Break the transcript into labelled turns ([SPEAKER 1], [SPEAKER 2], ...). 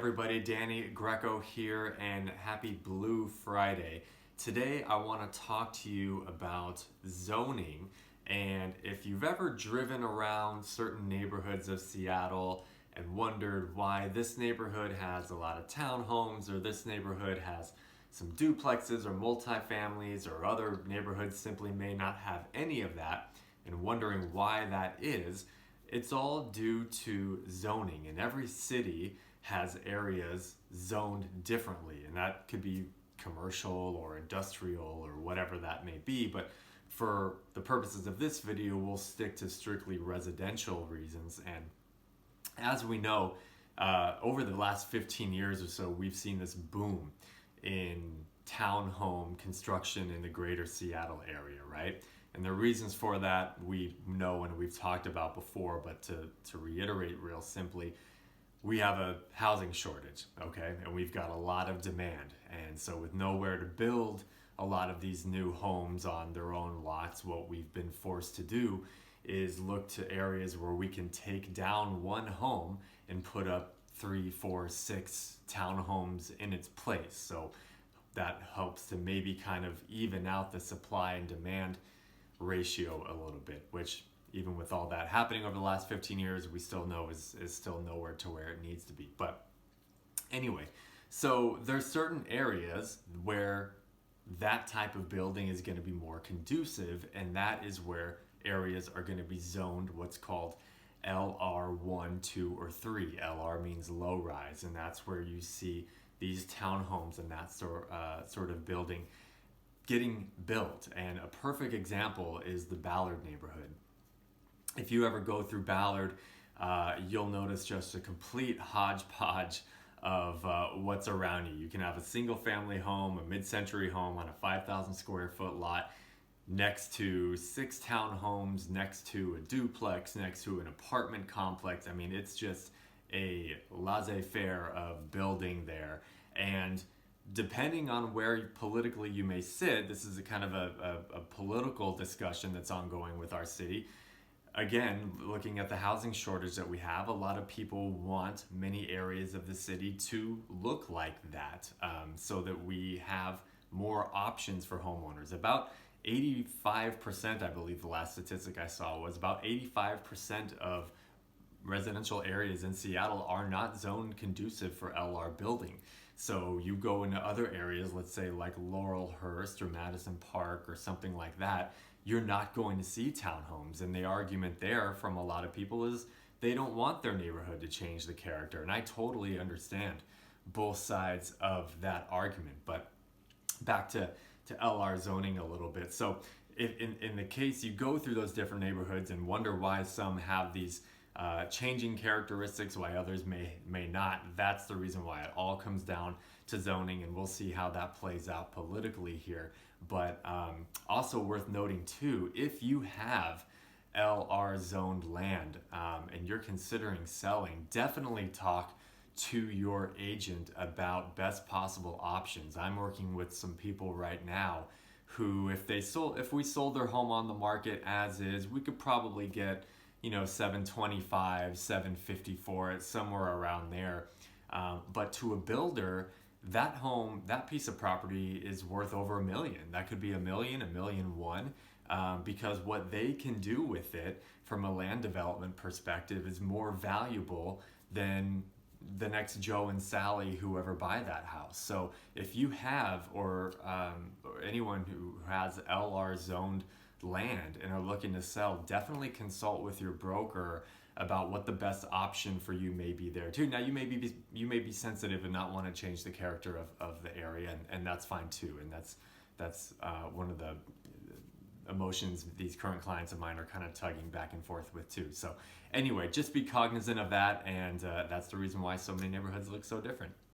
[SPEAKER 1] everybody, Danny Greco here, and happy Blue Friday. Today I want to talk to you about zoning, and if you've ever driven around certain neighborhoods of Seattle and wondered why this neighborhood has a lot of townhomes or this neighborhood has some duplexes or multifamilies or other neighborhoods simply may not have any of that, and wondering why that is, it's all due to zoning, and every city has areas zoned differently, and that could be commercial or industrial or whatever that may be. But for the purposes of this video, we'll stick to strictly residential reasons. And as we know, over the last 15 years or so, we've seen this boom in townhome construction in the greater Seattle area, right? And the reasons for that we know and we've talked about before, but to reiterate real simply, we have a housing shortage, okay? And we've got a lot of demand. And so with nowhere to build a lot of these new homes on their own lots, what we've been forced to do is look to areas where we can take down one home and put up 3, 4, 6 townhomes in its place. So that helps to maybe kind of even out the supply and demand ratio a little bit, which even with all that happening over the last 15 years, we still know is still nowhere to where it needs to be. But anyway, so there's certain areas where that type of building is going to be more conducive, and that is where areas are going to be zoned what's called LR1, 2, or 3. LR means low rise, and that's where you see these townhomes and that sort of building getting built. And a perfect example is the Ballard neighborhood. If you ever go through Ballard, you'll notice just a complete hodgepodge of what's around you. You can have a single family home, a mid-century home on a 5,000 square foot lot next to 6 townhomes, next to a duplex, next to an apartment complex. I mean, it's just a laissez-faire of building there. And depending on where politically you may sit, this is a kind of a political discussion that's ongoing with our city. Again, looking at the housing shortage that we have, a lot of people want many areas of the city to look like that, so that we have more options for homeowners. About 85%, I believe the last statistic I saw was about 85% of residential areas in Seattle are not zoned conducive for LR building. So you go into other areas, let's say like Laurelhurst or Madison Park or something like that, you're not going to see townhomes. And the argument there from a lot of people is they don't want their neighborhood to change the character. And I totally understand both sides of that argument. But back to LR zoning a little bit. So if in the case you go through those different neighborhoods and wonder why some have these changing characteristics, why others may not, that's the reason why. It all comes down to zoning, and we'll see how that plays out politically here. But also worth noting too, if you have LR zoned land and you're considering selling, definitely talk to your agent about best possible options. I'm working with some people right now who, if we sold their home on the market as is, we could probably get $725, $750 for it, somewhere around there. But to a builder, that home, that piece of property is worth over $1 million. That could be $1 million, $1.1 million, because what they can do with it from a land development perspective is more valuable than the next Joe and Sally who ever buy that house. So if you have, or anyone who has LR zoned land and are looking to sell, definitely consult with your broker about what the best option for you may be there too. Now you may be sensitive and not want to change the character of the area, and that's fine too. And that's one of the emotions these current clients of mine are kind of tugging back and forth with too. So anyway, just be cognizant of that, and that's the reason why so many neighborhoods look so different.